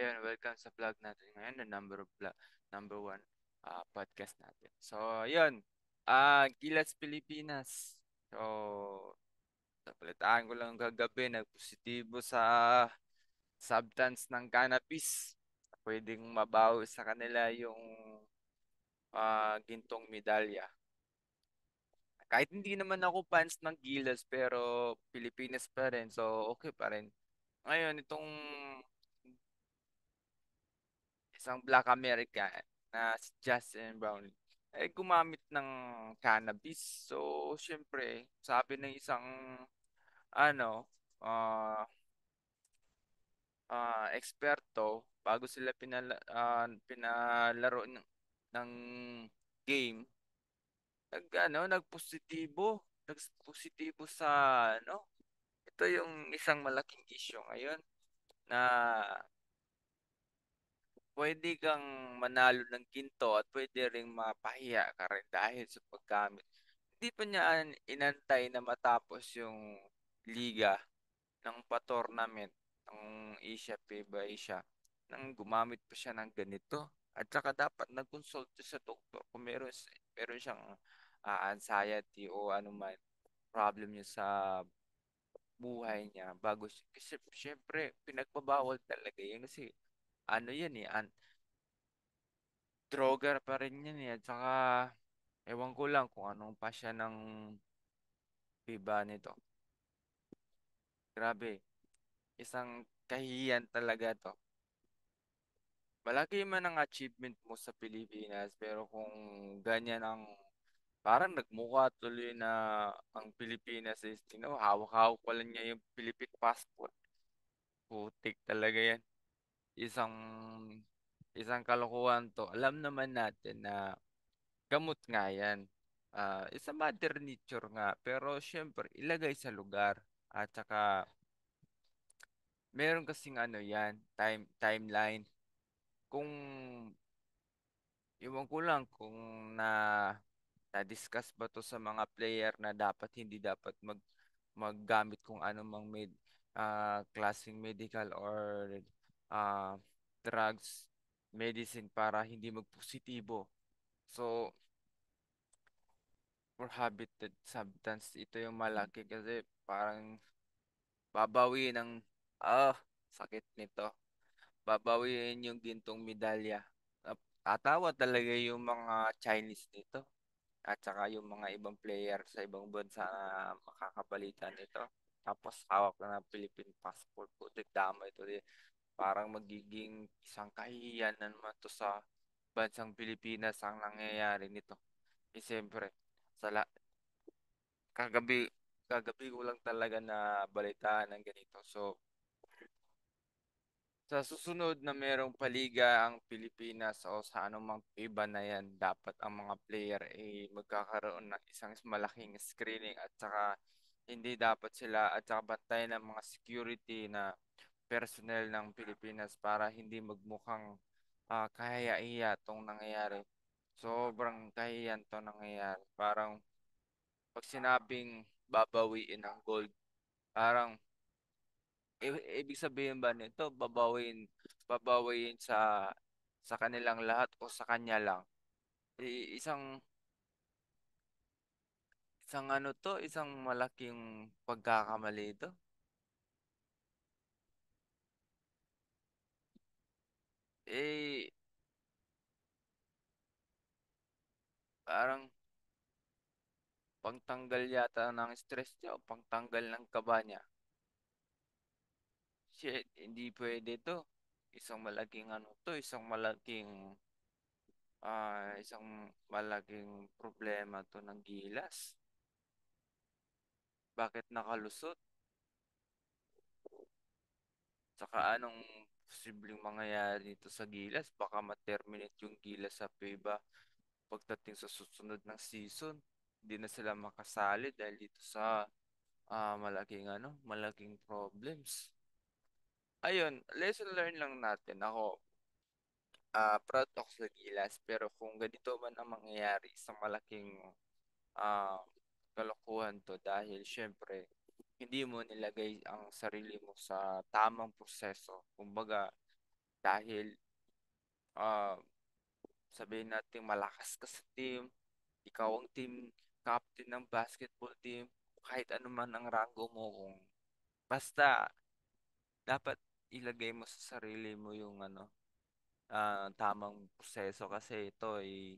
Ayun, welcome sa vlog natin ngayon, the number one podcast natin. So, ayun, Gilas Pilipinas. So, napalitaan ko lang kagabi, nagpositibo sa substance ng cannabis. Pwedeng mabawi sa kanila yung gintong medalya. Kahit hindi naman ako fans ng Gilas, pero Pilipinas pa rin, so okay pa rin. Ngayon, itong isang Black American na si Justin Brown ay gumamit ng cannabis. So, syempre, sabi ng isang ano, ah eksperto bago sila pinalaro ng game, nagpositibo sa ano, ito yung isang malaking issue ngayon na pwede kang manalo ng ginto at pwede ring mapahiya ka rin dahil sa paggamit. Hindi pa niya inantay na matapos yung liga ng pa-tournament ng Asia FIBA Asia nang gumamit pa siya ng ganito. At saka dapat nag-consult siya sa doktor kung meron siyang anxiety o anuman problem niya sa buhay niya kasi syempre pinagbabawal talaga yan kasi ano yan droga pa rin yan at saka ewan ko lang kung anong pa siya ng FIBA nito. Grabe, isang kahihiyan talaga to. Malaki man ang achievement mo sa Pilipinas, pero kung ganyan ang parang nagmukha tuloy na ang Pilipinas is, hawak-hawak pa lang niya yung Philippine passport. Putik talaga yan. Isang isang kalokohan to. Alam naman natin na gamot nga yan. Isa mother nature nga. Pero syempre, ilagay sa lugar. At saka, meron kasing ano yan, timeline. Kung Iwan ko lang kung na na-discuss ba to sa mga player na dapat hindi dapat maggamit kung anumang klaseng medical or ah, drugs, medicine para hindi magpositibo. So, for habited substance, ito yung malaki kasi parang babawiin ng sakit nito. Babawiin yung gintong medalya. Tatawa talaga yung mga Chinese dito. At saka yung mga ibang player sa ibang bansa na makakabalitan nito. Tapos hawak na ng Philippine passport. Putik dama ito. Parang magiging isang kahihiyan na naman to sa bansang Pilipinas ang nangyayari nito. Siyempre, sa la- kagabi, kagabi ko lang talaga na balitaan ng ganito. So, sa susunod na merong paliga ang Pilipinas o sa anumang FIBA na yan, dapat ang mga player ay magkakaroon ng isang malaking screening at saka hindi dapat sila at saka bantayan ng mga security na personnel ng Pilipinas para hindi magmukhang kahiya-hiya itong nangyayari. Sobrang kahiyan to nangyayari. Parang pag sinabing babawiin ang gold, parang ibig sabihin ba nito babawiin sa kanilang lahat o sa kanya lang? Isang isang ano to, isang malaking pagkakamali to. Eh parang pangtanggal yata ng stress niya o pangtanggal ng kaba niya. Shit, hindi pwede to. Isang malaking ano to, isang malaking problema to ng Gilas. Bakit nakalusot? Saka anong posibleng mangyayari dito sa Gilas? Baka ma-terminate yung Gilas sa FIBA pagdating sa susunod ng season. Hindi na sila makasali dahil dito sa malaking problems. Ayun, lesson learned lang natin. Ako, proud ako sa Gilas, pero kung ganito man ang mangyayari, isang malaking ah, kalokohan to dahil syempre hindi mo nilagay ang sarili mo sa tamang proseso. Kumbaga, dahil ah, sabihin natin malakas ka sa team, ikaw ang team captain ng basketball team, kahit ano man ang rango mo, kung basta dapat ilagay mo sa sarili mo yung tamang proseso, kasi ito ay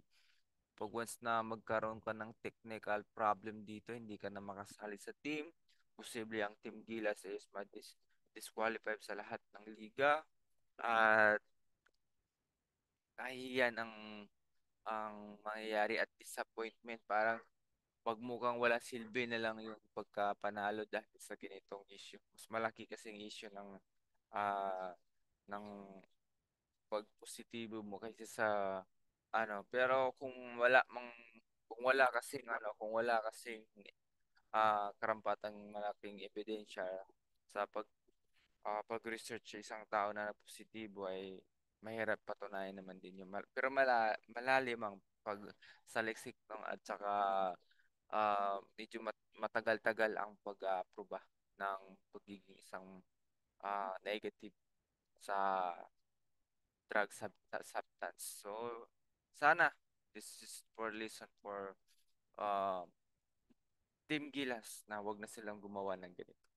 pag once na magkaroon ka ng technical problem dito, hindi ka na makasali sa team. Posible ang Team Gilas is disqualified sa lahat ng liga. At kahihiyan ang mangyayari at disappointment. Parang pagmukhang wala silbi na lang yung pagkapanalo dahil sa ganitong issue. Mas malaki kasing issue ah, ng pagpositibo mo kaysa sa pero kung wala kasing karampatang malaking ebidensya sa pag-research sa isang tao na positibo, ay mahirap patunayan naman din yun. Pero malalim ang pagsaliksik ng at saka medyo matagal-tagal ang pag-aproba ng pagiging isang negative sa substance. So, sana this is for lesson for uh, Team Gilas na wag na silang gumawa ng ganito.